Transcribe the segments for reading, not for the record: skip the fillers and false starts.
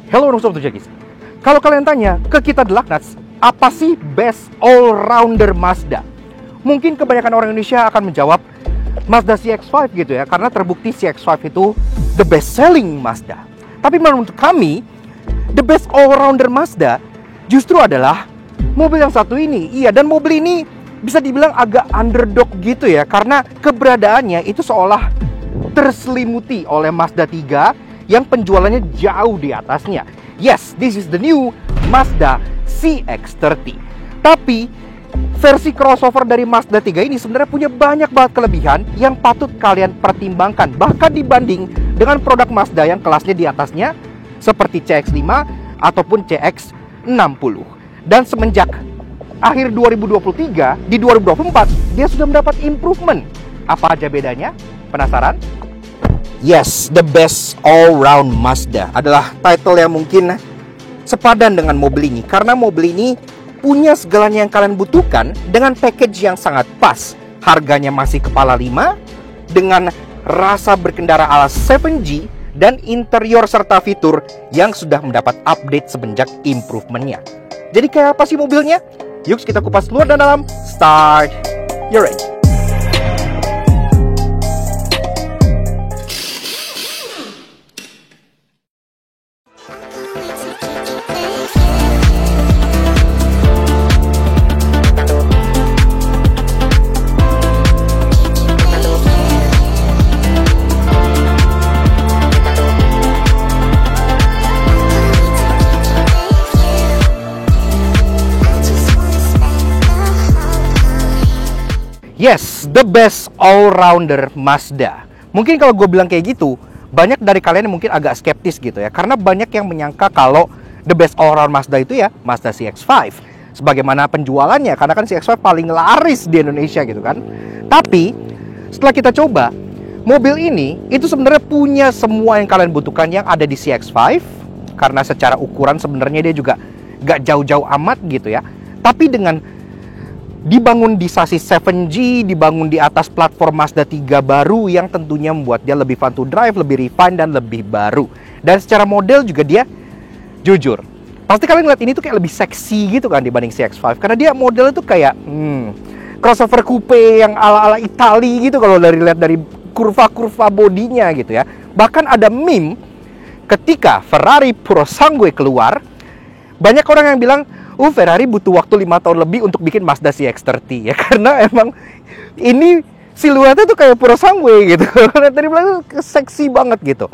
Hello Sobat Jakis. Kalau kalian tanya ke kita The Lucknuts, apa sih best all-rounder Mazda? Mungkin kebanyakan orang Indonesia akan menjawab Mazda CX-5 gitu ya, karena terbukti CX-5 itu the best selling Mazda. Tapi menurut kami, the best all-rounder Mazda justru adalah mobil yang satu ini. Iya, dan mobil ini bisa dibilang agak underdog gitu ya, karena keberadaannya itu seolah terselimuti oleh Mazda 3 yang penjualannya jauh di atasnya. Yes, this is the new Mazda CX-30. Tapi versi crossover dari Mazda 3 ini sebenarnya punya banyak banget kelebihan yang patut kalian pertimbangkan, bahkan dibanding dengan produk Mazda yang kelasnya di atasnya seperti CX-5 ataupun CX-60. Dan semenjak akhir 2023 di 2024 dia sudah mendapat improvement. Apa aja bedanya? Penasaran? Yes, the best all-round Mazda adalah title yang mungkin sepadan dengan mobil ini, karena mobil ini punya segalanya yang kalian butuhkan dengan package yang sangat pas. Harganya masih kepala 5 dengan rasa berkendara ala 7G dan interior serta fitur yang sudah mendapat update semenjak improvementnya. Jadi kayak apa sih mobilnya? Yuk kita kupas luar dan dalam. Start your engine. Yes, the best all-rounder Mazda. Mungkin kalau gue bilang kayak gitu, banyak dari kalian yang mungkin agak skeptis gitu ya, karena banyak yang menyangka kalau the best all-round Mazda itu ya Mazda CX-5. Sebagaimana penjualannya, karena kan CX-5 paling laris di Indonesia gitu kan. Tapi setelah kita coba, mobil ini itu sebenarnya punya semua yang kalian butuhkan yang ada di CX-5. Karena secara ukuran sebenarnya dia juga gak jauh-jauh amat gitu ya. Tapi dengan dibangun di sasis 7G, dibangun di atas platform Mazda 3 baru yang tentunya membuat dia lebih fun to drive, lebih refined dan lebih baru. Dan secara model juga dia jujur, pasti kalian lihat ini tuh kayak lebih seksi gitu kan dibanding CX-5, karena dia modelnya tuh kayak crossover coupe yang ala-ala Itali gitu kalau lihat dari kurva-kurva bodinya gitu ya. Bahkan ada meme ketika Ferrari Purosangue keluar, banyak orang yang bilang Ferrari butuh waktu 5 tahun lebih untuk bikin Mazda CX-30 ya, karena emang ini siluetnya tuh kayak Purosangue gitu. Karena tadi bilang seksi banget gitu.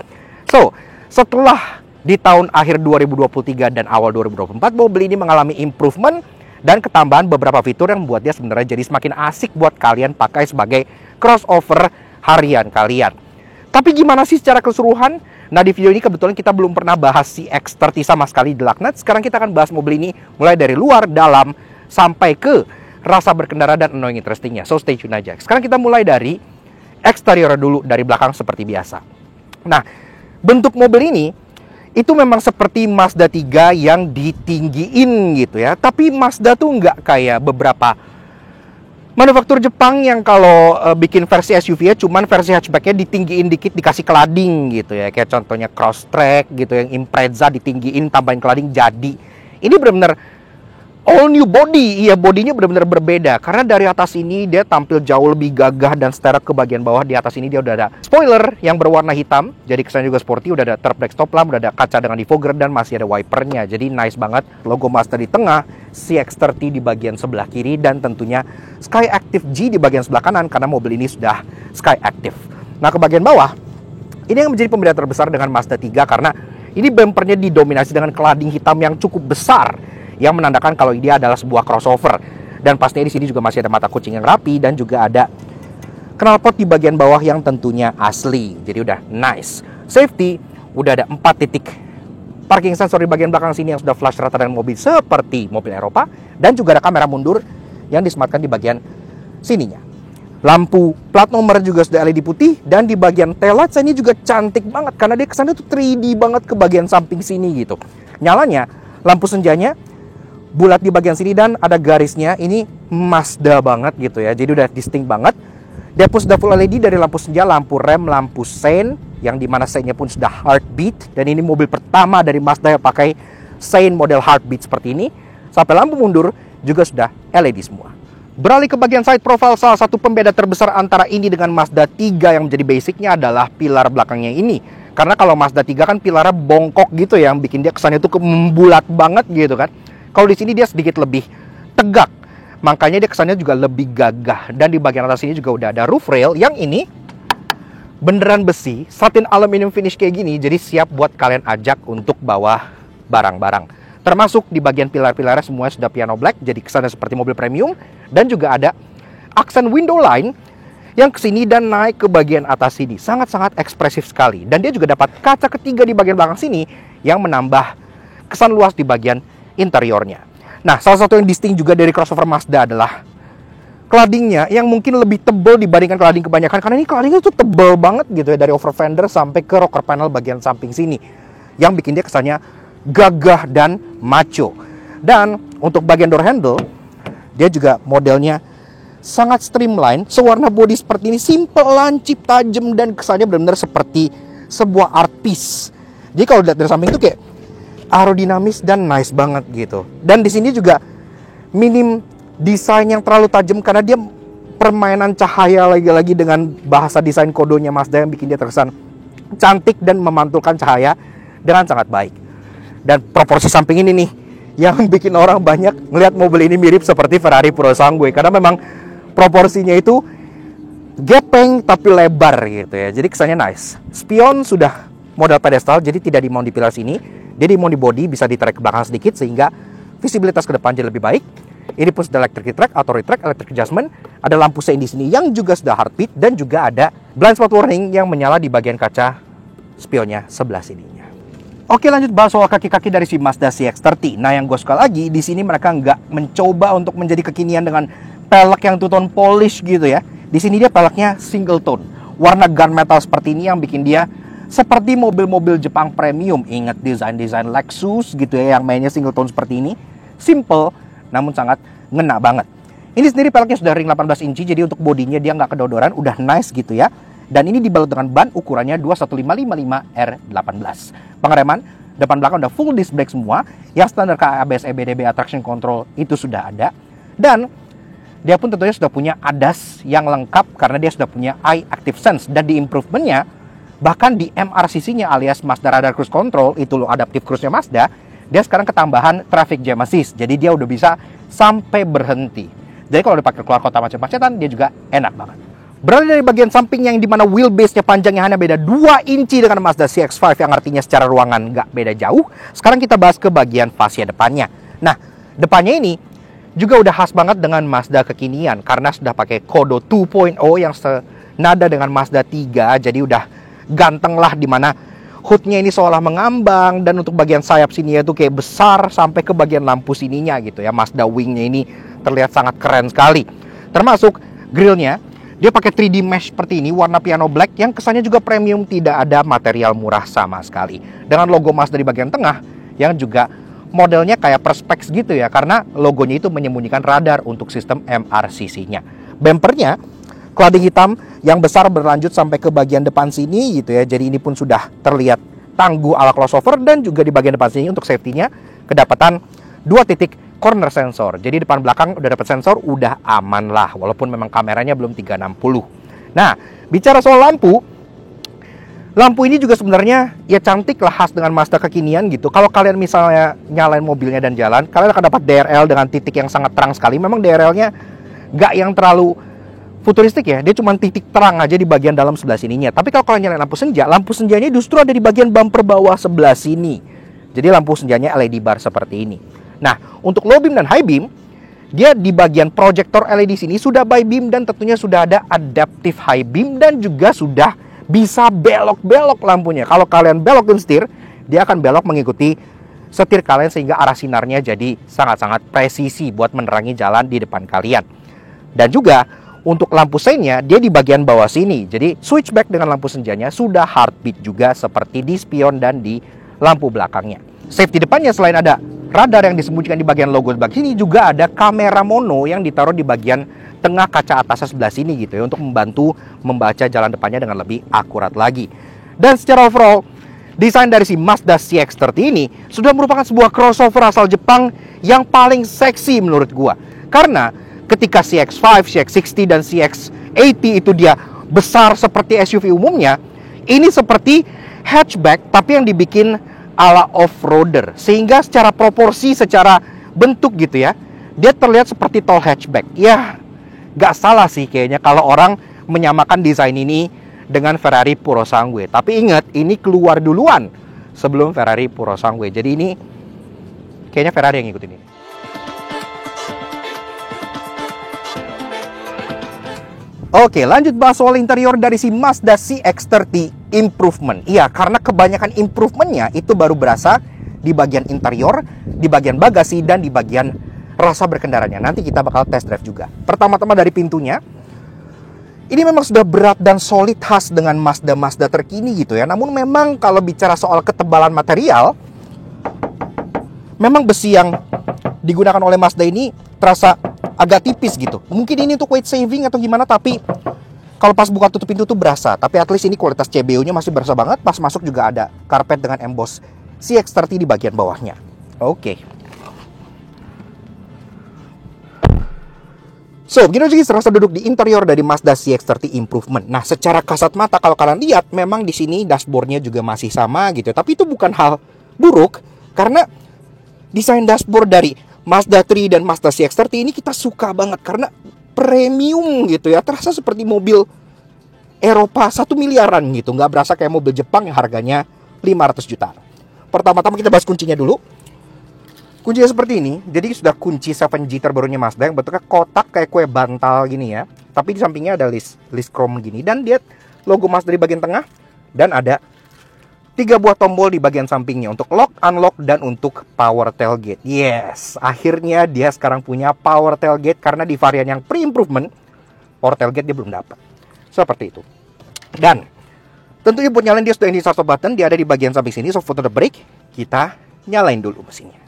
So, setelah di tahun akhir 2023 dan awal 2024 mobil ini mengalami improvement dan ketambahan beberapa fitur yang membuat dia sebenarnya jadi semakin asik buat kalian pakai sebagai crossover harian kalian. Tapi gimana sih secara keseluruhan? Nah, di video ini kebetulan kita belum pernah bahas CX-30 sama sekali The Lucknuts. Sekarang kita akan bahas mobil ini mulai dari luar, dalam, sampai ke rasa berkendara dan annoying interestingnya. So stay tune aja. Sekarang kita mulai dari eksterior dulu, dari belakang seperti biasa. Nah, bentuk mobil ini itu memang seperti Mazda 3 yang ditinggiin gitu ya. Tapi Mazda tuh nggak kayak beberapa manufaktur Jepang yang kalau bikin versi SUV-nya cuman versi hatchback-nya ditinggiin dikit, dikasih cladding gitu ya. Kayak contohnya Crosstrek gitu yang Impreza ditinggiin, tambahin cladding jadi. Ini benar-benar all new body. Iya, bodinya benar-benar berbeda. Karena dari atas ini dia tampil jauh lebih gagah dan seterek ke bagian bawah. Di atas ini dia udah ada spoiler yang berwarna hitam, jadi kesannya juga sporty. Udah ada turf black stop lamp, udah ada kaca dengan defogger dan masih ada wipernya. Jadi nice banget. Logo Mazda di tengah, CX-30 di bagian sebelah kiri, dan tentunya Sky Active G di bagian sebelah kanan karena mobil ini sudah Sky Active. Nah, ke bagian bawah ini yang menjadi pembeda terbesar dengan Mazda 3 karena ini bumpernya didominasi dengan cladding hitam yang cukup besar yang menandakan kalau dia adalah sebuah crossover. Dan pastinya di sini juga masih ada mata kucing yang rapi dan juga ada knalpot di bagian bawah yang tentunya asli. Jadi udah nice. Safety, udah ada 4 titik parking sensor di bagian belakang sini yang sudah flash rata dengan mobil seperti mobil Eropa, dan juga ada kamera mundur yang disematkan di bagian sininya. Lampu plat nomor juga sudah LED putih, dan di bagian taillights ini juga cantik banget karena dia kesannya tuh 3D banget ke bagian samping sini gitu. Nyalanya lampu senjanya bulat di bagian sini dan ada garisnya, ini Mazda banget gitu ya. Jadi udah distinct banget. Dia pun sudah full LED dari lampu senja, lampu rem, lampu sein, yang dimana seinnya pun sudah heartbeat. Dan ini mobil pertama dari Mazda yang pakai sein model heartbeat seperti ini. Sampai lampu mundur juga sudah LED semua. Beralih ke bagian side profile, salah satu pembeda terbesar antara ini dengan Mazda 3 yang menjadi basicnya adalah pilar belakangnya ini. Karena kalau Mazda 3 kan pilarnya bongkok gitu ya, yang bikin dia kesannya tuh membulat banget gitu kan. Kalau di sini dia sedikit lebih tegak, makanya dia kesannya juga lebih gagah. Dan di bagian atas ini juga udah ada roof rail yang ini beneran besi, satin aluminium finish kayak gini, jadi siap buat kalian ajak untuk bawa barang-barang. Termasuk di bagian pilar-pilarnya semuanya sudah piano black, jadi kesannya seperti mobil premium. Dan juga ada aksen window line yang kesini dan naik ke bagian atas sini. Sangat-sangat ekspresif sekali. Dan dia juga dapat kaca ketiga di bagian belakang sini yang menambah kesan luas di bagian interiornya. Nah, salah satu yang distinct juga dari crossover Mazda adalah claddingnya yang mungkin lebih tebal dibandingkan cladding kebanyakan. Karena ini claddingnya tuh tebal banget gitu ya, dari over fender sampai ke rocker panel bagian samping sini. Yang bikin dia kesannya gagah dan macho. Dan untuk bagian door handle, dia juga modelnya sangat streamline, sewarna body seperti ini, simple, lancip, tajam, dan kesannya benar-benar seperti sebuah art piece. Jadi kalau lihat dari samping itu kayak aerodinamis dan nice banget gitu. Dan di sini juga minim desain yang terlalu tajam karena dia permainan cahaya lagi-lagi dengan bahasa desain kodonya Mazda yang bikin dia terkesan cantik dan memantulkan cahaya dengan sangat baik. Dan proporsi samping ini nih yang bikin orang banyak ngelihat mobil ini mirip seperti Ferrari Purosangue, karena memang proporsinya itu gepeng tapi lebar gitu ya. Jadi kesannya nice. Spion sudah model pedestal, jadi tidak dimount di pilar sini. Dia dimount di body, bisa ditarik ke belakang sedikit sehingga visibilitas ke depan jadi lebih baik. Ini pun sudah electric track, auto retract, electric adjustment. Ada lampu sein di sini yang juga sudah heartbeat, dan juga ada blind spot warning yang menyala di bagian kaca spionnya sebelah sininya. Oke, lanjut bahas soal kaki-kaki dari si Mazda CX-30. Nah, yang gue suka lagi di sini mereka nggak mencoba untuk menjadi kekinian dengan pelek yang two-tone polish gitu ya. Di sini dia peleknya single tone, warna gunmetal seperti ini yang bikin dia seperti mobil-mobil Jepang premium. Ingat desain-desain Lexus gitu ya, yang mainnya single tone seperti ini. Simple, namun sangat ngena banget. Ini sendiri peleknya sudah ring 18 inci, jadi untuk bodinya dia nggak kedodoran, udah nice gitu ya. Dan ini dibalut dengan ban ukurannya 21555 R18. Pengereman depan belakang udah full disc brake semua. Yang standar ABS, EBD, traction control itu sudah ada. Dan dia pun tentunya sudah punya ADAS yang lengkap karena dia sudah punya Eye Active Sense. Dan di improvementnya, bahkan di MRCC-nya alias Mazda Radar Cruise Control, itu loh adaptive cruise-nya Mazda, dia sekarang ketambahan Traffic Jam Assist. Jadi dia udah bisa sampai berhenti. Jadi kalau dipakai keluar kota macet-macetan, dia juga enak banget. Beralih dari bagian samping yang dimana wheelbase-nya panjangnya hanya beda 2 inci dengan Mazda CX-5 yang artinya secara ruangan nggak beda jauh. Sekarang kita bahas ke bagian fascia depannya. Nah, depannya ini juga udah khas banget dengan Mazda kekinian karena sudah pakai Kodo 2.0 yang senada dengan Mazda 3. Jadi udah ganteng lah, dimana hoodnya ini seolah mengambang, dan untuk bagian sayap sini itu kayak besar sampai ke bagian lampu sininya gitu ya. Mazda wingnya ini terlihat sangat keren sekali. Termasuk grillnya, dia pakai 3D mesh seperti ini, warna piano black yang kesannya juga premium, tidak ada material murah sama sekali. Dengan logo Mazda di bagian tengah yang juga modelnya kayak perspex gitu ya, karena logonya itu menyembunyikan radar untuk sistem MRCC-nya. Bumpernya cladding hitam yang besar berlanjut sampai ke bagian depan sini gitu ya. Jadi ini pun sudah terlihat tangguh ala crossover, dan juga di bagian depan sini untuk safety-nya kedapatan 2 titik corner sensor. Jadi depan belakang udah dapat sensor, udah aman lah, walaupun memang kameranya belum 360. Nah, bicara soal lampu ini juga sebenarnya ya cantik lah, khas dengan Mazda kekinian gitu. Kalau kalian misalnya nyalain mobilnya dan jalan, kalian akan dapat DRL dengan titik yang sangat terang sekali. Memang DRL-nya nggak yang terlalu futuristik ya, dia cuma titik terang aja di bagian dalam sebelah sininya. Tapi kalau kalian nyalain lampu senjanya justru ada di bagian bumper bawah sebelah sini. Jadi lampu senjanya LED bar seperti ini. Nah, untuk low beam dan high beam, dia di bagian proyektor LED sini sudah by beam, dan tentunya sudah ada adaptive high beam, dan juga sudah bisa belok-belok lampunya. Kalau kalian belokin setir, dia akan belok mengikuti setir kalian sehingga arah sinarnya jadi sangat-sangat presisi buat menerangi jalan di depan kalian. Dan juga untuk lampu seinnya, dia di bagian bawah sini. Jadi switchback dengan lampu senjanya sudah heartbeat juga seperti di spion dan di lampu belakangnya. Safety depannya selain ada radar yang disembunyikan di bagian logo sebelah sini, juga ada kamera mono yang ditaruh di bagian tengah kaca atasnya sebelah sini gitu ya, untuk membantu membaca jalan depannya dengan lebih akurat lagi. Dan secara overall, desain dari si Mazda CX-30 ini sudah merupakan sebuah crossover asal Jepang yang paling seksi menurut gua. Karena ketika CX-5, CX-60 dan CX-80 itu dia besar seperti SUV umumnya, ini seperti hatchback tapi yang dibikin ala off-roader, sehingga secara proporsi, secara bentuk gitu ya, dia terlihat seperti tall hatchback. Ya, gak salah sih kayaknya kalau orang menyamakan desain ini dengan Ferrari Purosangue. Tapi ingat, ini keluar duluan sebelum Ferrari Purosangue. Jadi ini kayaknya Ferrari yang ngikutin ini. Oke, lanjut bahas soal interior dari si Mazda CX-30 Improvement. Iya, karena kebanyakan improvementnya itu baru berasa di bagian interior, di bagian bagasi, dan di bagian rasa berkendaranya. Nanti kita bakal test drive juga. Pertama-tama dari pintunya, ini memang sudah berat dan solid khas dengan Mazda terkini gitu ya. Namun memang kalau bicara soal ketebalan material, memang besi yang digunakan oleh Mazda ini terasa agak tipis gitu. Mungkin ini untuk weight saving atau gimana, tapi kalau pas buka tutup pintu tuh berasa. Tapi at least ini kualitas CBU-nya masih berasa banget. Pas masuk juga ada karpet dengan emboss CX-30 di bagian bawahnya. Oke. So, begini aja rasa duduk di interior dari Mazda CX-30 Improvement. Nah, secara kasat mata kalau kalian lihat, memang di sini dashboardnya juga masih sama gitu. Tapi itu bukan hal buruk, karena desain dashboard dari Mazda 3 dan Mazda CX-30 ini kita suka banget karena premium gitu ya. Terasa seperti mobil Eropa 1 miliaran gitu. Nggak berasa kayak mobil Jepang yang harganya 500 juta. Pertama-tama kita bahas kuncinya dulu. Kuncinya seperti ini. Jadi sudah kunci 7G terbarunya Mazda yang bentuknya kotak kayak kue bantal gini ya. Tapi di sampingnya ada list chrome gini. Dan dia logo Mazda di bagian tengah. Dan ada 3 buah tombol di bagian sampingnya untuk lock, unlock, dan untuk power tailgate. Yes, akhirnya dia sekarang punya power tailgate karena di varian yang pre-improvement, power tailgate dia belum dapat. Seperti itu. Dan tentunya buat nyalain dia sudah ini start button, dia ada di bagian samping sini. So, for the brake, kita nyalain dulu mesinnya.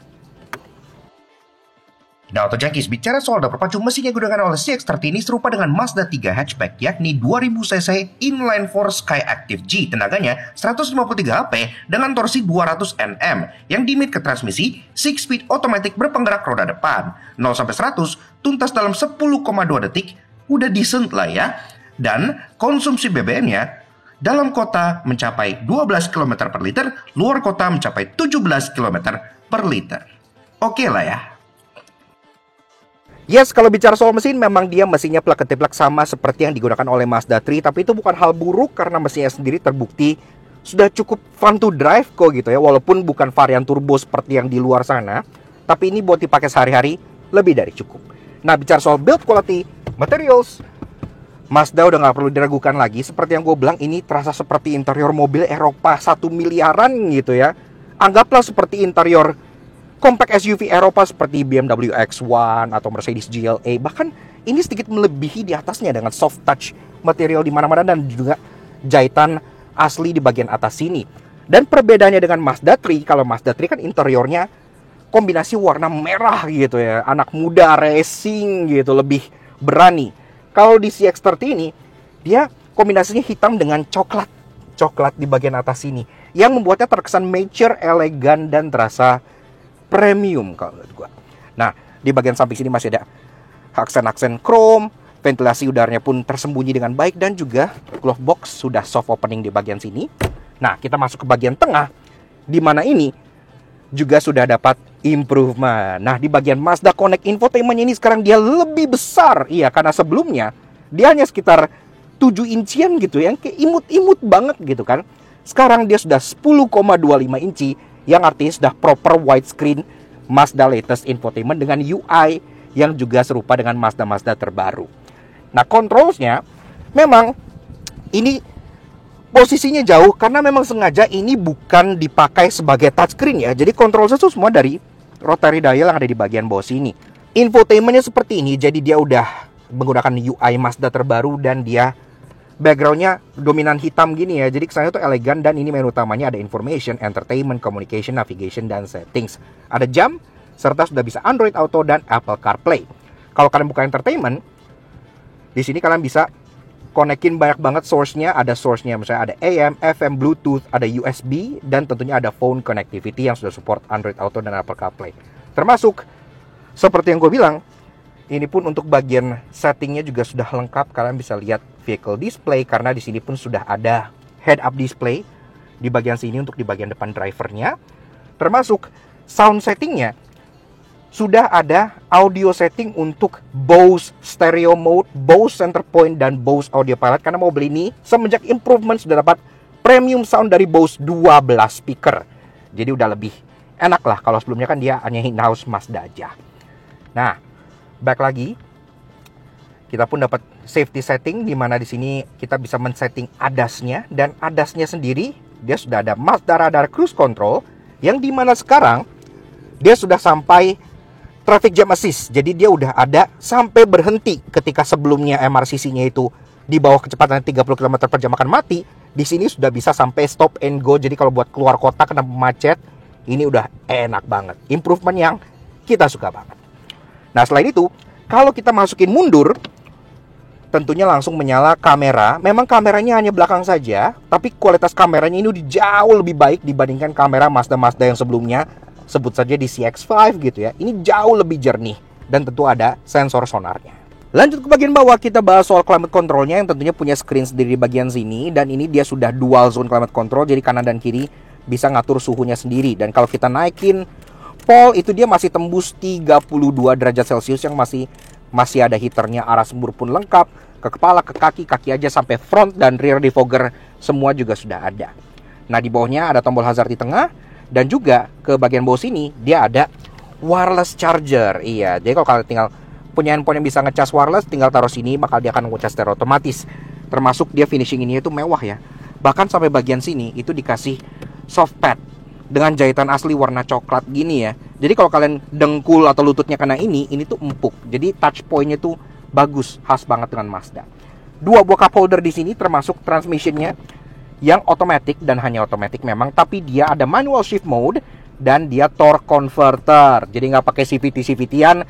Nah, Auto Junkies, bicara soal dapur pacu mesin yang digunakan oleh CX-30 ini serupa dengan Mazda 3 hatchback, yakni 2000cc inline 4 Skyactiv G. Tenaganya 153 HP dengan torsi 200 Nm yang dimit ke transmisi 6-speed automatic berpenggerak roda depan. 0-100 tuntas dalam 10,2 detik, udah decent lah ya. Dan konsumsi BBM-nya dalam kota mencapai 12 km per liter, luar kota mencapai 17 km per liter. Oke lah ya. Yes, kalau bicara soal mesin, memang dia mesinnya plug-and-plug sama seperti yang digunakan oleh Mazda 3. Tapi itu bukan hal buruk karena mesinnya sendiri terbukti sudah cukup fun to drive kok gitu ya. Walaupun bukan varian turbo seperti yang di luar sana, tapi ini buat dipakai sehari-hari lebih dari cukup. Nah, bicara soal build quality, materials, Mazda udah nggak perlu diragukan lagi. Seperti yang gue bilang, ini terasa seperti interior mobil Eropa 1 miliaran gitu ya. Anggaplah seperti interior compact SUV Eropa seperti BMW X1 atau Mercedes GLA. Bahkan ini sedikit melebihi di atasnya dengan soft touch material di mana-mana dan juga jahitan asli di bagian atas sini. Dan perbedaannya dengan Mazda 3, kalau Mazda 3 kan interiornya kombinasi warna merah gitu ya. Anak muda racing gitu, lebih berani. Kalau di CX-30 ini, dia kombinasinya hitam dengan coklat. Coklat di bagian atas sini. Yang membuatnya terkesan mature, elegan, dan terasa premium kalau menurut gua. Nah, di bagian samping sini masih ada aksen-aksen chrome, ventilasi udaranya pun tersembunyi dengan baik, dan juga glove box sudah soft opening di bagian sini. Nah, kita masuk ke bagian tengah, di mana ini juga sudah dapat improvement. Nah, di bagian Mazda Connect infotainment ini sekarang dia lebih besar. Iya, karena sebelumnya dia hanya sekitar 7 inchian gitu yang kayak imut-imut banget gitu kan. Sekarang dia sudah 10,25 inci, yang artinya sudah proper widescreen Mazda latest infotainment dengan UI yang juga serupa dengan Mazda terbaru. Nah, controlsnya memang ini posisinya jauh karena memang sengaja ini bukan dipakai sebagai touchscreen ya. Jadi kontrolnya itu semua dari rotary dial yang ada di bagian bawah sini. Infotainmentnya seperti ini, jadi dia udah menggunakan UI Mazda terbaru dan dia backgroundnya dominan hitam gini ya. Jadi kesannya tuh elegan, dan ini menu utamanya ada information, entertainment, communication, navigation, dan settings. Ada jam, serta sudah bisa Android Auto dan Apple CarPlay. Kalau kalian buka entertainment, di sini kalian bisa konekin banyak banget source-nya. Ada source-nya misalnya ada AM, FM, Bluetooth, ada USB, dan tentunya ada phone connectivity yang sudah support Android Auto dan Apple CarPlay. Termasuk, seperti yang gue bilang, ini pun untuk bagian settingnya juga sudah lengkap. Kalian bisa lihat vehicle display, karena di sini pun sudah ada head-up display di bagian sini untuk di bagian depan drivernya. Termasuk sound settingnya, sudah ada audio setting untuk Bose stereo mode, Bose center point, dan Bose audio pilot. Karena mobil ini semenjak improvement sudah dapat premium sound dari Bose 12 speaker. Jadi udah lebih enak lah. Kalau sebelumnya kan dia hanya in-house Mazda aja. Nah, back lagi, kita pun dapat safety setting, di mana di sini kita bisa men-setting ADAS-nya. Dan ADAS-nya sendiri, dia sudah ada Mazda Radar Cruise Control, yang dimana sekarang dia sudah sampai Traffic Jam Assist. Jadi dia udah ada sampai berhenti. Ketika sebelumnya MRCC-nya itu di bawah kecepatan 30 km per jam akan mati, di sini sudah bisa sampai stop and go. Jadi kalau buat keluar kota kena macet, ini udah enak banget. Improvement yang kita suka banget. Nah, selain itu, kalau kita masukin mundur, tentunya langsung menyala kamera. Memang kameranya hanya belakang saja, tapi kualitas kameranya ini udah jauh lebih baik dibandingkan kamera Mazda-Mazda yang sebelumnya. Sebut saja di CX-5 gitu ya. Ini jauh lebih jernih dan tentu ada sensor sonarnya. Lanjut ke bagian bawah, kita bahas soal climate controlnya yang tentunya punya screen sendiri di bagian sini. Dan ini dia sudah dual zone climate control, jadi kanan dan kiri bisa ngatur suhunya sendiri. Dan kalau kita naikin pole, itu dia masih tembus 32 derajat Celcius, yang masih ada heaternya, arah sembur pun lengkap. Ke kepala, ke kaki aja sampai front dan rear defogger semua juga sudah ada. Nah, di bawahnya ada tombol hazard di tengah. Dan juga ke bagian bawah sini dia ada wireless charger. Iya, jadi kalau kalian tinggal punya handphone yang bisa ngecas wireless, tinggal taruh sini, maka dia akan ngecas secara otomatis. Termasuk dia finishing ini itu mewah ya. Bahkan sampai bagian sini itu dikasih soft pad dengan jahitan asli warna coklat gini ya. Jadi kalau kalian dengkul atau lututnya kena ini tuh empuk. Jadi touch point-nya tuh bagus, khas banget dengan Mazda. 2 buah cup holder di sini, termasuk transmissionnya yang otomatis dan hanya otomatis memang, tapi dia ada manual shift mode dan dia torque converter. Jadi nggak pakai CVT-CVT-an.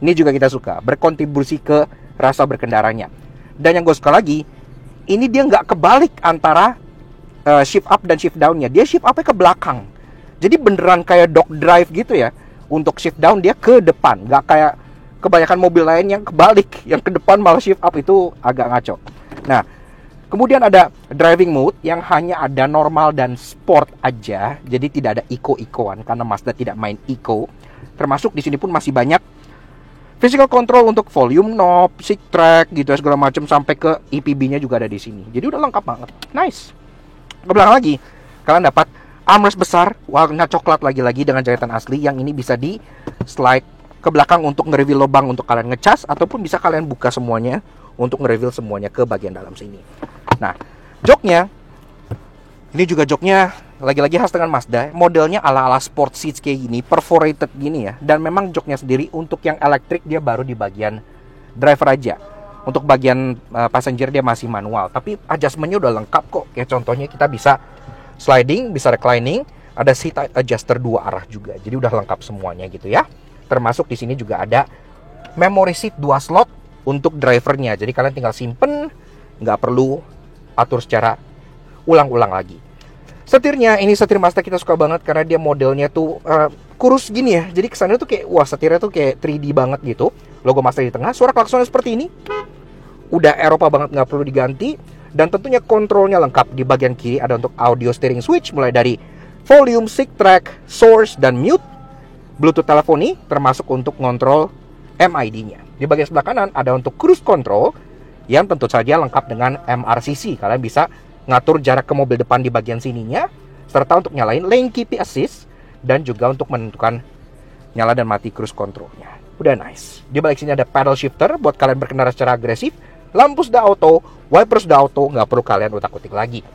Ini juga kita suka, berkontribusi ke rasa berkendaranya. Dan yang gue suka lagi, ini dia nggak kebalik antara shift up dan shift down-nya. Dia shift up-nya ke belakang. Jadi beneran kayak dog drive gitu ya. Untuk shift down dia ke depan, nggak kayak kebanyakan mobil lain yang kebalik, yang ke depan malah shift up. Itu agak ngaco. Nah, kemudian ada driving mode yang hanya ada normal dan sport aja. Jadi tidak ada eco-ecoan karena Mazda tidak main eco. Termasuk di sini pun masih banyak physical control untuk volume knob, seat track gitu segala macam, sampai ke EPB-nya juga ada di sini. Jadi udah lengkap banget. Nice. Ke belakang lagi, kalian dapat armrest besar warna coklat lagi-lagi dengan jahitan asli, yang ini bisa di slide ke belakang untuk nge-reveal lubang untuk kalian ngecas, ataupun bisa kalian buka semuanya untuk nge-reveal semuanya ke bagian dalam sini. Nah, joknya, ini juga joknya lagi-lagi khas dengan Mazda. Modelnya ala-ala sport seats kayak gini, perforated gini ya. Dan memang joknya sendiri untuk yang elektrik dia baru di bagian driver aja. Untuk bagian passenger dia masih manual. Tapi adjustmentnya udah lengkap kok. Kayak contohnya kita bisa sliding, bisa reclining, ada seat adjuster 2 arah juga. Jadi udah lengkap semuanya gitu ya. Termasuk di sini juga ada memory seat 2 slot untuk drivernya. Jadi kalian tinggal simpen, nggak perlu atur secara ulang-ulang lagi. Setirnya, ini setir Mazda kita suka banget karena dia modelnya tuh kurus gini ya. Jadi kesannya tuh kayak, wah setirnya tuh kayak 3D banget gitu. Logo Mazda di tengah, suara klaksonnya seperti ini. Udah Eropa banget, nggak perlu diganti. Dan tentunya kontrolnya lengkap. Di bagian kiri ada untuk audio steering switch, mulai dari volume, seat track, source, dan mute. Bluetooth teleponi, termasuk untuk ngontrol MID-nya. Di bagian sebelah kanan ada untuk cruise control, yang tentu saja lengkap dengan MRCC. Kalian bisa ngatur jarak ke mobil depan di bagian sininya, serta untuk nyalain lane keeping assist, dan juga untuk menentukan nyala dan mati cruise controlnya. Udah nice. Di balik sini ada paddle shifter buat kalian berkendara secara agresif, lampu sudah auto, wipers sudah auto, nggak perlu kalian utak-utik lagi.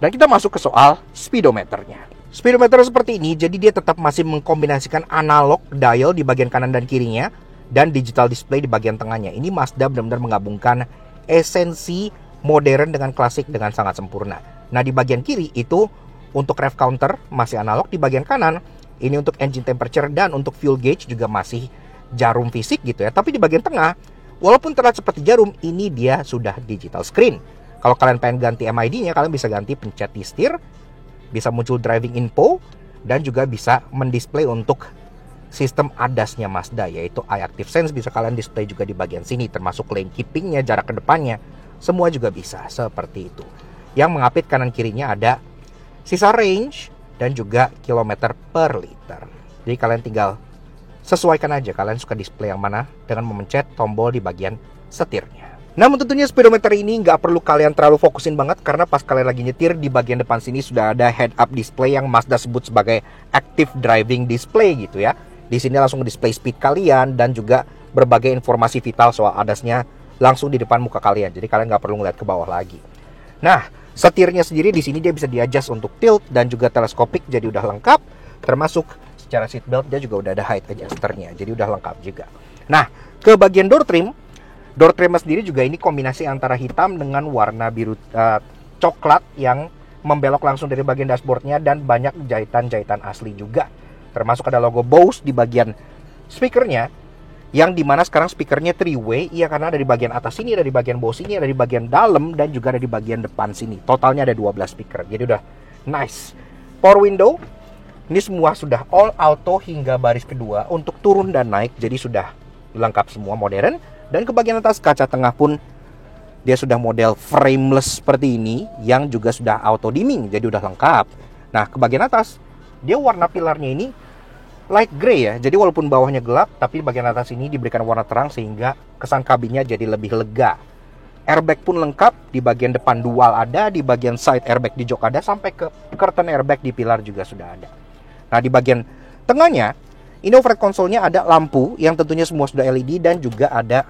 Dan kita masuk ke soal speedometernya. Speedometer seperti ini, jadi dia tetap masih mengkombinasikan analog dial di bagian kanan dan kirinya, dan digital display di bagian tengahnya. Ini Mazda benar-benar menggabungkan esensi modern dengan klasik dengan sangat sempurna. Nah, di bagian kiri itu untuk rev counter masih analog, di bagian kanan Ini untuk engine temperature dan untuk fuel gauge juga masih jarum fisik gitu ya. Tapi di bagian tengah, walaupun terlihat seperti jarum, ini dia sudah digital screen. Kalau kalian pengen ganti MID-nya, kalian bisa ganti pencet di setir, bisa muncul driving info, dan juga bisa mendisplay untuk sistem ADAS-nya Mazda, yaitu iActive Sense bisa kalian display juga di bagian sini, termasuk lane keeping-nya, jarak ke depannya, semua juga bisa seperti itu. Yang mengapit kanan kirinya ada sisa range dan juga kilometer per liter. Jadi kalian tinggal sesuaikan aja kalian suka display yang mana dengan memencet tombol di bagian setirnya. Namun tentunya speedometer ini nggak perlu kalian terlalu fokusin banget, karena pas kalian lagi nyetir di bagian depan sini sudah ada head up display yang Mazda sebut sebagai active driving display gitu ya. Di sini langsung display speed kalian dan juga berbagai informasi vital soal ADAS-nya langsung di depan muka kalian. Jadi kalian nggak perlu ngeliat ke bawah lagi. Nah, setirnya sendiri di sini dia bisa di-adjust untuk tilt dan juga teleskopik, jadi udah lengkap. Termasuk secara seatbelt dia juga udah ada height adjusternya, jadi udah lengkap juga. Nah, ke bagian door trimnya sendiri juga ini kombinasi antara hitam dengan warna biru coklat yang membelok langsung dari bagian dashboardnya, dan banyak jahitan-jahitan asli juga. Termasuk ada logo Bose di bagian speakernya, yang dimana sekarang speakernya 3-way, ya karena ada di bagian atas sini, ada di bagian bawah sini, ada di bagian dalam, dan juga ada di bagian depan sini. Totalnya ada 12 speaker, jadi udah nice. Power window, ini semua sudah all auto hingga baris kedua untuk turun dan naik, jadi sudah lengkap semua, modern. Dan ke bagian atas kaca tengah pun dia sudah model frameless seperti ini, yang juga sudah auto dimming, jadi udah lengkap. Nah, ke bagian atas dia warna pilarnya ini light grey ya, jadi walaupun bawahnya gelap, tapi bagian atas ini diberikan warna terang sehingga kesan kabinnya jadi lebih lega. Airbag pun lengkap, di bagian depan dual ada, di bagian side airbag di jok ada, sampai ke curtain airbag di pilar juga sudah ada. Nah, di bagian tengahnya ini overhead console-nya ada lampu yang tentunya semua sudah LED, dan juga ada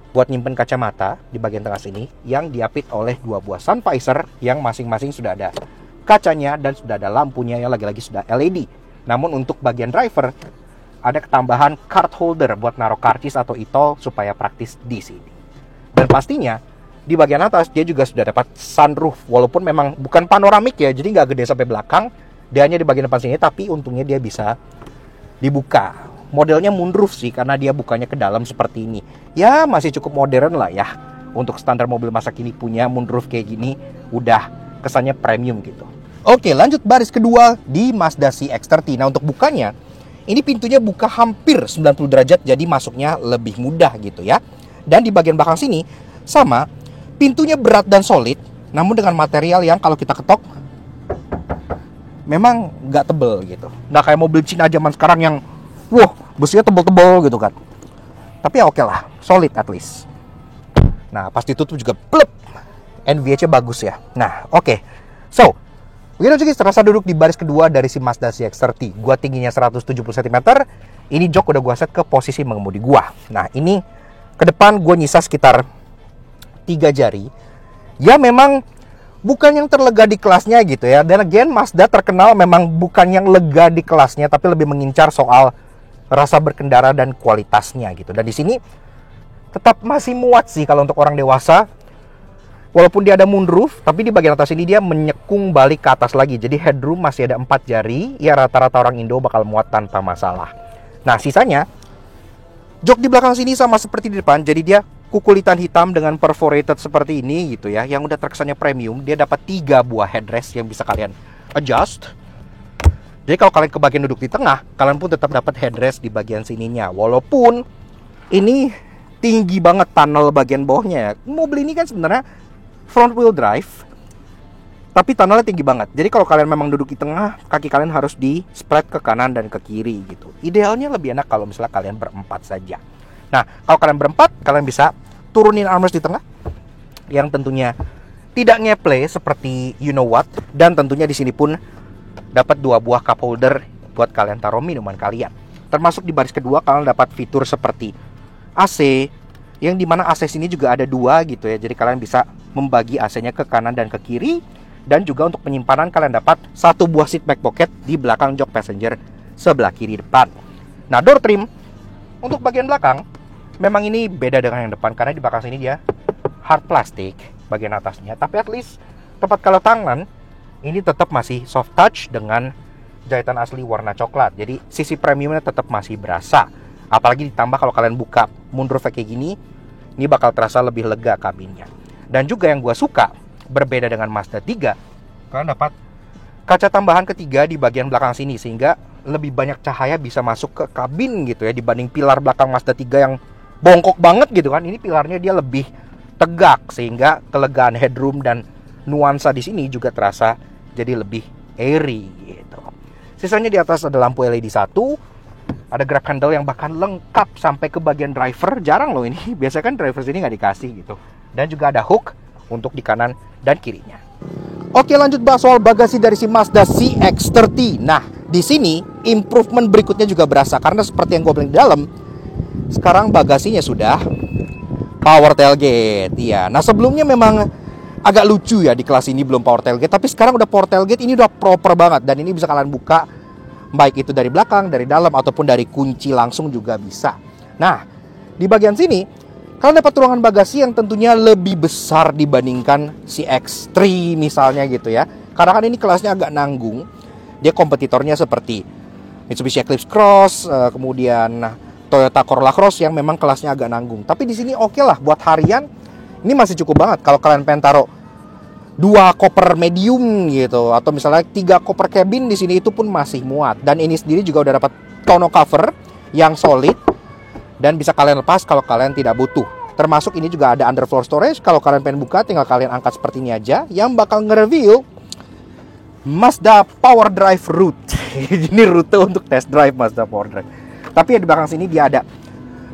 buat nyimpen kacamata di bagian tengah sini yang diapit oleh 2 buah sun visor yang masing-masing sudah ada kacanya dan sudah ada lampunya yang lagi-lagi sudah LED. Namun untuk bagian driver ada ketambahan card holder buat naruh karcis atau e-tol supaya praktis di sini. Dan pastinya di bagian atas dia juga sudah dapat sunroof, walaupun memang bukan panoramik ya, jadi nggak gede sampai belakang, dia hanya di bagian depan sini, tapi untungnya dia bisa dibuka. Modelnya moonroof sih, karena dia bukanya ke dalam seperti ini. Ya masih cukup modern lah ya, untuk standar mobil masa kini punya moonroof kayak gini udah kesannya premium gitu. Oke, lanjut baris kedua di Mazda CX-30. Nah, untuk bukanya, ini pintunya buka hampir 90 derajat, jadi masuknya lebih mudah gitu ya. Dan di bagian belakang sini, sama, pintunya berat dan solid, namun dengan material yang kalau kita ketok, memang nggak tebel gitu. Nggak kayak mobil Cina zaman sekarang yang, wah, besinya tebel-tebel gitu kan. Tapi ya oke lah, solid at least. Nah, pas ditutup juga, plep, NVH-nya bagus ya. Nah, oke. So, begitu juga terasa duduk di baris kedua dari si Mazda CX-30. Gua tingginya 170 cm. Ini jok udah gua set ke posisi mengemudi gua. Nah, ini ke depan gua nyisa sekitar 3 jari. Ya memang bukan yang terlega di kelasnya gitu ya. Dan again, Mazda terkenal memang bukan yang lega di kelasnya, tapi lebih mengincar soal rasa berkendara dan kualitasnya gitu. Dan di sini tetap masih muat sih kalau untuk orang dewasa. Walaupun dia ada moonroof, tapi di bagian atas ini dia menyekung balik ke atas lagi. Jadi headroom masih ada 4 jari. Ya rata-rata orang Indo bakal muat tanpa masalah. Nah, sisanya jok di belakang sini sama seperti di depan. Jadi dia kukulitan hitam dengan perforated seperti ini gitu ya, yang udah terkesannya premium. Dia dapat 3 buah headrest yang bisa kalian adjust. Jadi kalau kalian ke bagian duduk di tengah, kalian pun tetap dapat headrest di bagian sininya. Walaupun ini tinggi banget tunnel bagian bawahnya. Mobil ini kan sebenarnya front wheel drive, tapi tunnelnya tinggi banget. Jadi kalau kalian memang duduk di tengah, kaki kalian harus di spread ke kanan dan ke kiri gitu. Idealnya lebih enak kalau misalnya kalian berempat saja. Nah, kalau kalian berempat, kalian bisa turunin armrest di tengah, yang tentunya tidak ngeplay seperti you know what. Dan tentunya di sini pun dapat 2 buah cup holder buat kalian taruh minuman kalian. Termasuk di baris kedua kalian dapat fitur seperti AC, yang dimana AC sini juga ada 2 gitu ya. Jadi kalian bisa membagi AC-nya ke kanan dan ke kiri. Dan juga untuk penyimpanan kalian dapat 1 buah seat back pocket di belakang jok passenger sebelah kiri depan. Nah, door trim untuk bagian belakang memang ini beda dengan yang depan, karena di belakang sini dia hard plastic bagian atasnya. Tapi at least tempat kalau tangan ini tetap masih soft touch dengan jahitan asli warna coklat. Jadi sisi premiumnya tetap masih berasa. Apalagi ditambah kalau kalian buka moonroof kayak gini, ini bakal terasa lebih lega kabinnya. Dan juga yang gue suka, berbeda dengan Mazda 3, kalian dapat kaca tambahan ketiga di bagian belakang sini, sehingga lebih banyak cahaya bisa masuk ke kabin gitu ya, dibanding pilar belakang Mazda 3 yang bongkok banget gitu kan. Ini pilarnya dia lebih tegak, sehingga kelegaan headroom dan nuansa di sini juga terasa jadi lebih airy gitu. Sisanya di atas ada lampu LED 1, ada grab handle yang bahkan lengkap sampai ke bagian driver. Jarang loh ini, biasanya kan driver sini nggak dikasih gitu. Dan juga ada hook untuk di kanan dan kirinya. Oke, lanjut bahas soal bagasi dari si Mazda CX-30. Nah, di sini improvement berikutnya juga berasa, karena seperti yang gue bilang di dalam, sekarang bagasinya sudah power tailgate. Iya. Nah, sebelumnya memang agak lucu ya, di kelas ini belum power tailgate, tapi sekarang udah power tailgate. Ini udah proper banget, dan ini bisa kalian buka baik itu dari belakang, dari dalam, ataupun dari kunci langsung juga bisa. Nah, di bagian sini kalian dapat ruangan bagasi yang tentunya lebih besar dibandingkan CX-3 misalnya gitu ya. Karena kan ini kelasnya agak nanggung. Dia kompetitornya seperti Mitsubishi Eclipse Cross, kemudian Toyota Corolla Cross yang memang kelasnya agak nanggung. Tapi di sini oke lah buat harian. Ini masih cukup banget kalau kalian pengen taruh 2 koper medium gitu, atau misalnya 3 koper cabin di sini, itu pun masih muat. Dan ini sendiri juga udah dapat tonneau cover yang solid dan bisa kalian lepas kalau kalian tidak butuh. Termasuk ini juga ada underfloor storage. Kalau kalian pengen buka, tinggal kalian angkat seperti ini aja, yang bakal nge-reveal Mazda Power Drive Route. Ini rute untuk test drive Mazda Power Drive. Tapi ya di belakang sini dia ada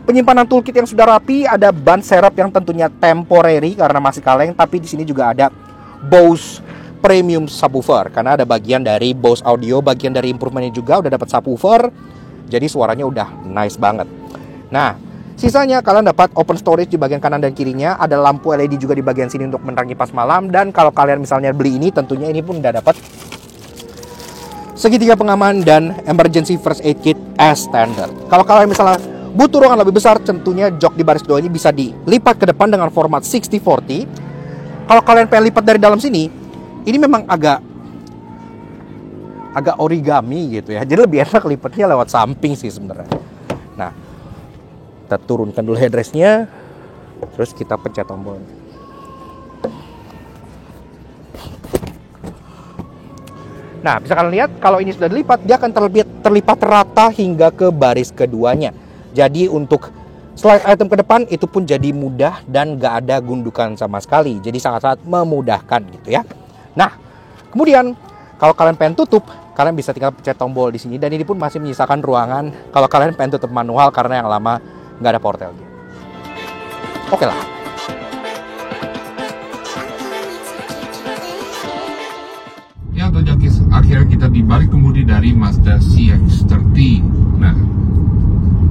penyimpanan toolkit yang sudah rapi, ada ban serep yang tentunya temporary karena masih kaleng, tapi di sini juga ada Bose Premium Subwoofer karena ada bagian dari Bose Audio, bagian dari improvementnya juga udah dapat subwoofer, jadi suaranya udah nice banget. Nah, sisanya kalian dapat open storage di bagian kanan dan kirinya, ada lampu LED juga di bagian sini untuk menerangi pas malam, dan kalau kalian misalnya beli ini, tentunya ini pun udah dapat segitiga pengaman dan emergency first aid kit as standard. Kalau kalian misalnya butuh ruangan lebih besar, tentunya jok di baris kedua ini bisa dilipat ke depan dengan format 60/40. Kalau kalian pengen lipat dari dalam sini, ini memang agak origami gitu ya. Jadi lebih enak lipatnya lewat samping sih sebenarnya. Nah, kita turunkan dulu headrestnya, terus kita pencet tombol. Nah, bisa kalian lihat kalau ini sudah dilipat, dia akan terlipat rata hingga ke baris keduanya. Jadi untuk slide item ke depan itu pun jadi mudah dan gak ada gundukan sama sekali. Jadi sangat-sangat memudahkan gitu ya. Nah, kemudian kalau kalian pengen tutup, kalian bisa tinggal pencet tombol di sini, dan ini pun masih menyisakan ruangan kalau kalian pengen tutup manual karena yang lama nggak ada power tailgate. Oke lah. Ya, untuk akhirnya kita di balik kemudi dari Mazda CX-30. Nah,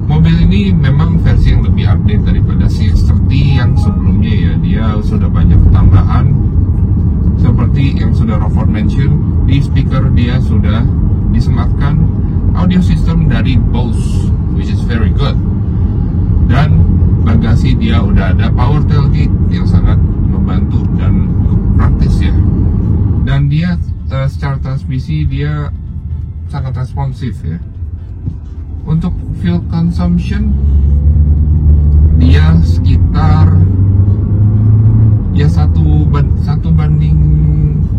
mobil ini memang versi yang lebih update daripada CX-30 yang sebelumnya ya. Dia sudah banyak tambahan seperti yang sudah Rockford mention. Di speaker dia sudah disematkan audio system dari Bose, which is very good. Dan bagasi dia udah ada power tailgate yang sangat membantu dan praktis ya. Dan dia secara transmisi dia sangat responsif ya. Untuk fuel consumption dia sekitar ya 1 banding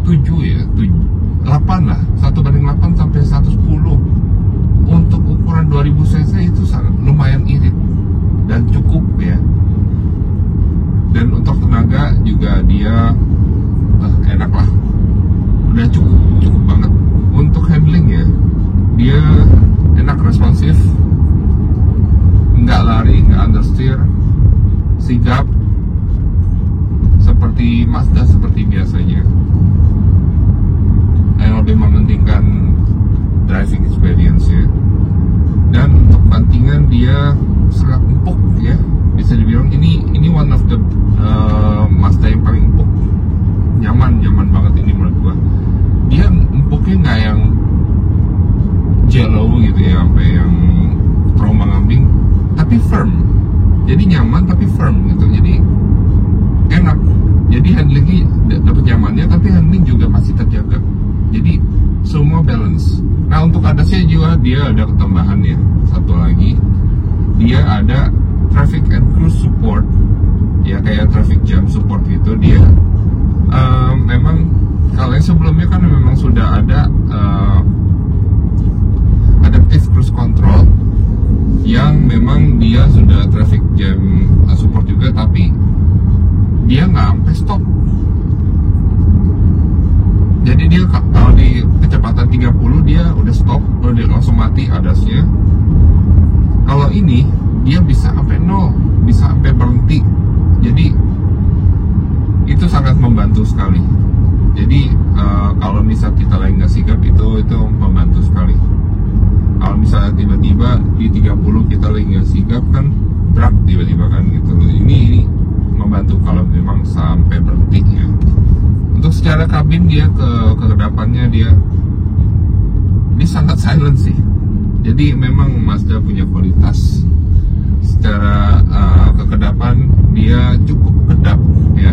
7 ya, 8 lah, 1/8 sampai 110. Untuk ukuran 2000 cc itu sangat lumayan irit dan cukup ya. Dan untuk tenaga juga dia enak lah, udah cukup banget. Untuk handling ya, dia enak, responsif, nggak lari, nggak understeer, sigap seperti Mazda seperti biasanya. Yang lebih mementingkan driving experience ya. Dan untuk bantingan dia sangat empuk ya, bisa dibilang ini one of the Mazda yang paling empuk, nyaman banget ini menurut gua. Dia empuknya nggak yang jello gitu ya, sampai yang terombang ambing, tapi firm. Jadi nyaman tapi firm gitu, jadi enak. Jadi handlingnya dapat nyamannya, tapi handling juga masih terjaga. Jadi semua balance. Nah, untuk ADAS-nya juga dia ada tambahan ya. Satu lagi, dia ada traffic and cruise support. Ya kayak traffic jam support gitu. Dia memang kalau yang sebelumnya kan memang sudah ada adaptive cruise control yang memang dia sudah traffic jam support juga, tapi dia nggak sampai stop. Jadi dia kalau di kecepatan 30 dia udah stop, dia langsung mati ADAS-nya. Kalau ini dia bisa sampai 0, bisa sampai berhenti. Jadi itu sangat membantu sekali. Jadi kalau misal kita lagi nggak sigap itu membantu sekali. Kalau misalnya tiba-tiba di 30 kita lagi nggak sigap kan, berat tiba-tiba kan gitu. Ini membantu kalau memang sampai berhenti ya. Untuk secara kabin dia ke depannya dia sangat silent sih. Jadi memang Mazda punya kualitas. Secara kekedapan dia cukup kedap ya.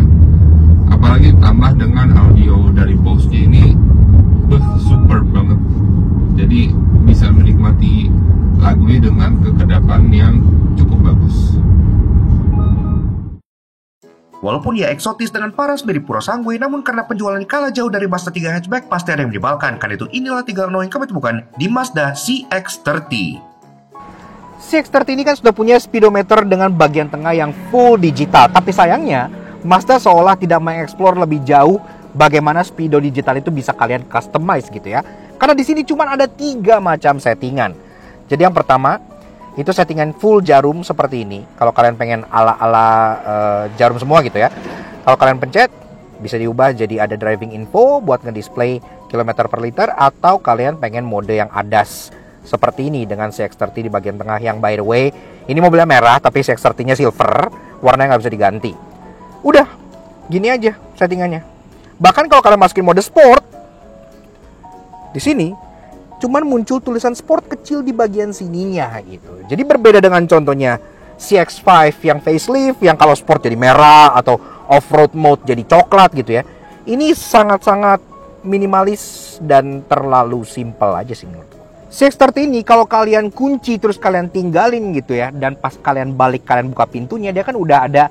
Apalagi tambah dengan audio dari Bose-nya ini super banget. Jadi bisa menikmati lagunya dengan kekedapan yang cukup bagus. Walaupun ia eksotis dengan paras mirip Puro Sangue, namun karena penjualannya kalah jauh dari Mazda 3 hatchback, pasti ada yang menyebalkan. Karena itu inilah 3 hal yang kami temukan di Mazda CX-30. CX-30 ini kan sudah punya speedometer dengan bagian tengah yang full digital. Tapi sayangnya, Mazda seolah tidak mengeksplor lebih jauh bagaimana speedo digital itu bisa kalian customize gitu ya. Karena di sini cuma ada 3 macam settingan. Jadi yang pertama, itu settingan full jarum seperti ini. Kalau kalian pengen ala-ala jarum semua gitu ya. Kalau kalian pencet, bisa diubah jadi ada driving info buat ngedisplay kilometer per liter. Atau kalian pengen mode yang ADAS seperti ini dengan CX-30 di bagian tengah. Yang by the way, ini mobilnya merah tapi CX-30-nya silver. Warnanya nggak bisa diganti. Udah, gini aja settingannya. Bahkan kalau kalian masukin mode sport, di sini cuman muncul tulisan sport kecil di bagian sininya gitu. Jadi berbeda dengan contohnya CX-5 yang facelift, yang kalau sport jadi merah atau off-road mode jadi coklat gitu ya. Ini sangat-sangat minimalis dan terlalu simple aja sih menurutku. CX-30 ini kalau kalian kunci terus kalian tinggalin gitu ya, dan pas kalian balik kalian buka pintunya, dia kan udah ada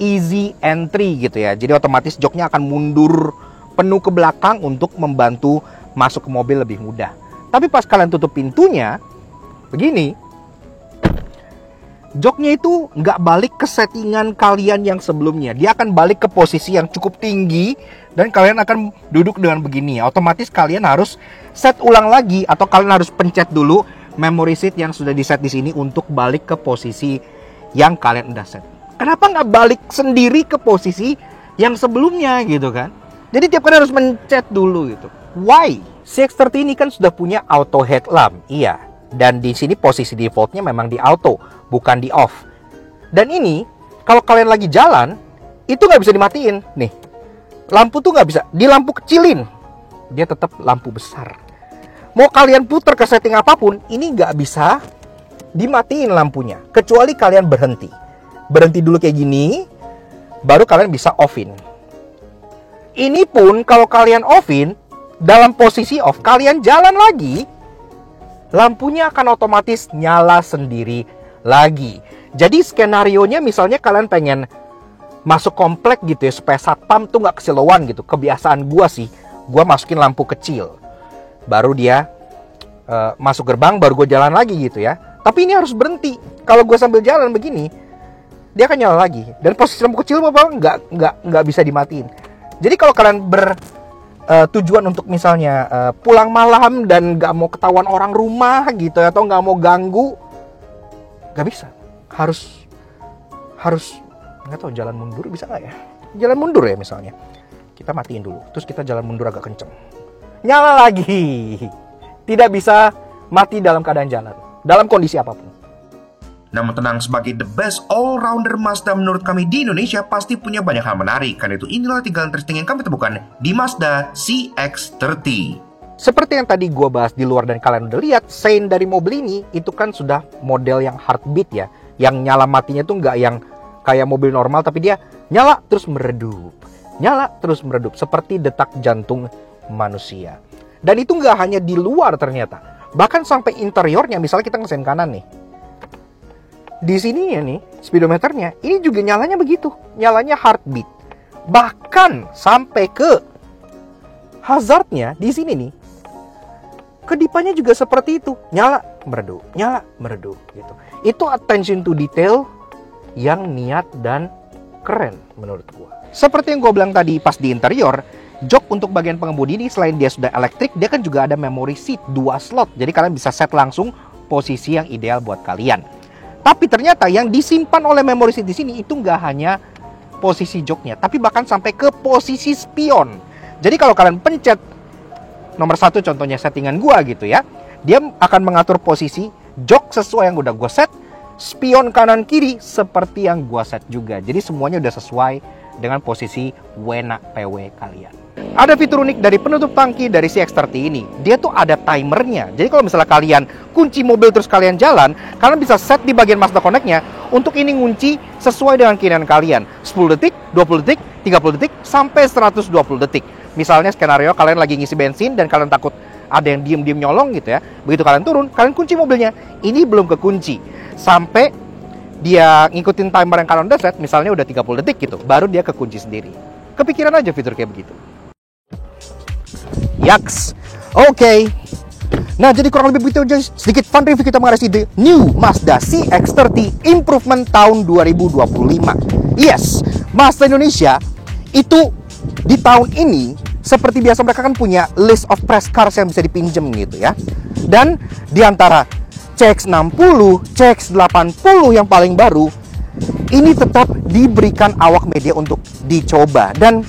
easy entry gitu ya. Jadi otomatis joknya akan mundur penuh ke belakang untuk membantu masuk ke mobil lebih mudah. Tapi pas kalian tutup pintunya, begini, joknya itu nggak balik ke settingan kalian yang sebelumnya. Dia akan balik ke posisi yang cukup tinggi dan kalian akan duduk dengan begini. Otomatis kalian harus set ulang lagi atau kalian harus pencet dulu memory seat yang sudah di set di sini untuk balik ke posisi yang kalian udah set. Kenapa nggak balik sendiri ke posisi yang sebelumnya gitu kan? Jadi tiap kali harus mencet dulu gitu. Why? CX-30 ini kan sudah punya auto headlamp, iya. Dan di sini posisi defaultnya memang di auto, bukan di off. Dan ini, kalau kalian lagi jalan, itu nggak bisa dimatiin. Nih, lampu tuh nggak bisa. Di lampu kecilin, dia tetap lampu besar. Mau kalian putar ke setting apapun, ini nggak bisa dimatiin lampunya. Kecuali kalian berhenti. Berhenti dulu kayak gini, baru kalian bisa off-in. Ini pun kalau kalian off-in, dalam posisi off, kalian jalan lagi, lampunya akan otomatis nyala sendiri lagi. Jadi skenarionya misalnya kalian pengen masuk komplek gitu ya, supaya satpam tuh nggak kesilauan gitu. Kebiasaan gua sih, gua masukin lampu kecil, baru dia masuk gerbang, baru gua jalan lagi gitu ya. Tapi ini harus berhenti. Kalau gua sambil jalan begini, dia akan nyala lagi. Dan posisi lampu kecil nggak bisa dimatiin. Jadi kalau kalian tujuan untuk misalnya pulang malam dan nggak mau ketahuan orang rumah gitu atau nggak mau ganggu, nggak bisa. Harus nggak tahu, jalan mundur bisa nggak ya? Jalan mundur ya misalnya, kita matiin dulu, terus kita jalan mundur agak kenceng, nyala lagi. Tidak bisa mati dalam keadaan jalan, dalam kondisi apapun. Namun tenang, sebagai the best all-rounder Mazda menurut kami di Indonesia pasti punya banyak hal menarik. Karena itu inilah 3 hal interesting yang kami temukan di Mazda CX-30. Seperti yang tadi gue bahas di luar dan kalian udah lihat, sein dari mobil ini itu kan sudah model yang heartbeat ya. Yang nyala matinya tuh nggak yang kayak mobil normal, tapi dia nyala terus meredup. Nyala terus meredup, seperti detak jantung manusia. Dan itu nggak hanya di luar ternyata, bahkan sampai interiornya. Misalnya kita ngesen kanan nih, di sininya nih speedometernya ini juga nyalanya begitu, nyalanya heartbeat. Bahkan sampai ke hazardnya di sini nih, kedipannya juga seperti itu, nyala meredup gitu. Itu attention to detail yang niat dan keren menurut gua. Seperti yang gua bilang tadi pas di interior, jok untuk bagian pengemudi ini selain dia sudah elektrik, dia kan juga ada memory seat 2 slot. Jadi kalian bisa set langsung posisi yang ideal buat kalian. Tapi ternyata yang disimpan oleh memory seat di sini itu nggak hanya posisi joknya, tapi bahkan sampai ke posisi spion. Jadi kalau kalian pencet nomor 1, contohnya settingan gua gitu ya, dia akan mengatur posisi jok sesuai yang udah gua set, spion kanan kiri seperti yang gua set juga. Jadi semuanya udah sesuai dengan posisi wena PW kalian. Ada fitur unik dari penutup tangki dari CX-30 ini. Dia tuh ada timernya. Jadi kalau misalnya kalian kunci mobil terus kalian jalan, kalian bisa set di bagian Mazda Connect-nya untuk ini ngunci sesuai dengan keinginan kalian. 10 detik, 20 detik, 30 detik, sampai 120 detik. Misalnya skenario kalian lagi ngisi bensin dan kalian takut ada yang diem-diem nyolong gitu ya. Begitu kalian turun, kalian kunci mobilnya. Ini belum kekunci. Sampai dia ngikutin timer yang kalian udah set, misalnya udah 30 detik gitu, baru dia kekunci sendiri. Kepikiran aja fitur kayak begitu. Yaks. Oke. Nah, jadi kurang lebih begitu aja sedikit fun review kita mengenai the new Mazda CX-30 Improvement tahun 2025. Yes, Mazda Indonesia itu di tahun ini seperti biasa mereka kan punya list of press cars yang bisa dipinjem gitu ya. Dan di antara CX-60, CX-80 yang paling baru, ini tetap diberikan awak media untuk dicoba. Dan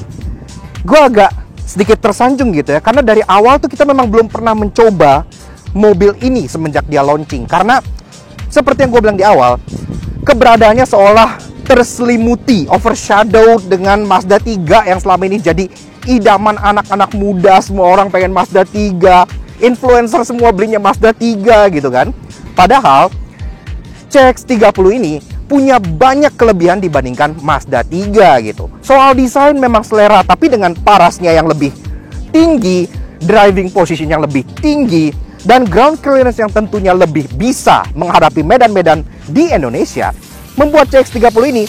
gue agak sedikit tersanjung gitu ya, karena dari awal tuh kita memang belum pernah mencoba mobil ini semenjak dia launching. Karena seperti yang gue bilang di awal, keberadaannya seolah terselimuti, overshadowed dengan Mazda 3 yang selama ini jadi idaman anak-anak muda. Semua orang pengen Mazda 3, influencer semua belinya Mazda 3 gitu kan. Padahal CX-30 ini punya banyak kelebihan dibandingkan Mazda 3 gitu. Soal desain memang selera, tapi dengan parasnya yang lebih tinggi, driving position yang lebih tinggi, dan ground clearance yang tentunya lebih bisa menghadapi medan-medan di Indonesia, membuat CX-30 ini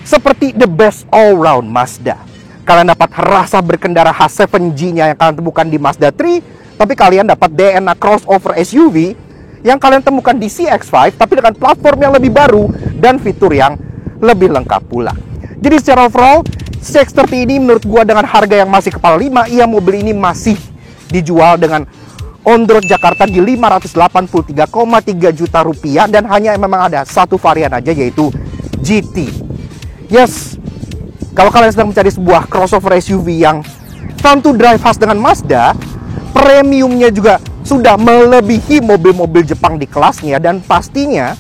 seperti the best all-round Mazda. Kalian dapat rasa berkendara H7G-nya yang kalian temukan di Mazda 3, tapi kalian dapat DNA crossover SUV yang kalian temukan di CX-5, tapi dengan platform yang lebih baru dan fitur yang lebih lengkap pula. Jadi secara overall, CX-30 ini menurut gua dengan harga yang masih kepala 5, mobil ini masih dijual dengan on the road Jakarta di 583,3 juta rupiah, dan hanya memang ada satu varian aja, yaitu GT. Yes, kalau kalian sedang mencari sebuah crossover SUV yang fun to drive khas dengan Mazda, premiumnya juga sudah melebihi mobil-mobil Jepang di kelasnya, dan pastinya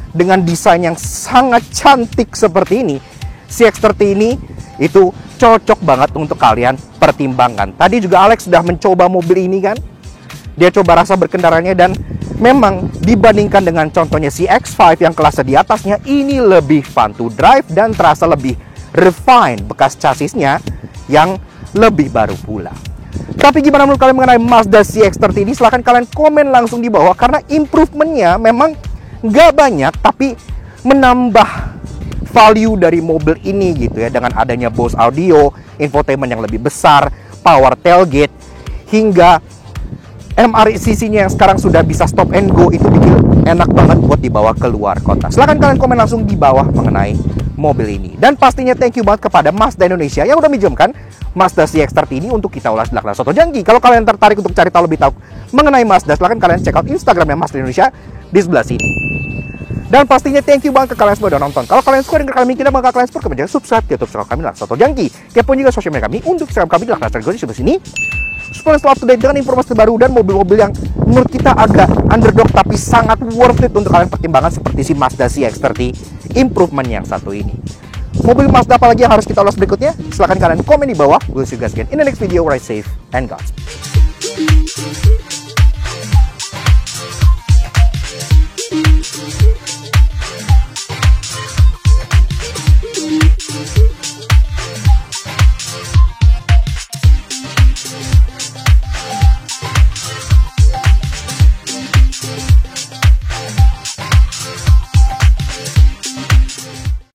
dengan desain yang sangat cantik seperti ini, CX-30 ini itu cocok banget untuk kalian pertimbangkan. Tadi juga Alex sudah mencoba mobil ini kan, dia coba rasa berkendaranya, dan memang dibandingkan dengan contohnya CX-5 yang kelasnya di atasnya, ini lebih fun to drive dan terasa lebih refine, bekas chassisnya yang lebih baru pula. Tapi gimana menurut kalian mengenai Mazda CX-30 ini? Silahkan kalian komen langsung di bawah, karena improvementnya memang nggak banyak, tapi menambah value dari mobil ini gitu ya, dengan adanya Bose Audio, infotainment yang lebih besar, power tailgate, hingga MRCC-nya yang sekarang sudah bisa stop and go. Itu bikin enak banget buat dibawa keluar kota. Silahkan kalian komen langsung di bawah mengenai mobil ini. Dan pastinya thank you banget kepada Mazda Indonesia yang udah minjemkan Mazda CX-30 ini untuk kita ulas di Lakna Soto Jangki. Kalau kalian tertarik untuk cari tahu lebih tahu mengenai Mazda, silahkan kalian check out Instagramnya Mazda Indonesia di sebelah sini. Dan pastinya thank you banget ke kalian semua udah nonton. Kalau kalian suka dengan kami, kita maka kalian support kami, jangan subscribe ke YouTube channel kami Lakna Soto Jangki. Kepoin juga sosial media kami untuk Instagram kami di Lakna Soto Jangki sebelah sini, supaya selalu up to date dengan informasi terbaru dan mobil-mobil yang menurut kita agak underdog tapi sangat worth it untuk kalian pertimbangkan, seperti si Mazda CX-30 improvement yang satu ini. Mobil Mazda apalagi yang harus kita ulas berikutnya? Silahkan kalian komen di bawah. We'll see you guys again in the next video. Ride safe and Godspeed.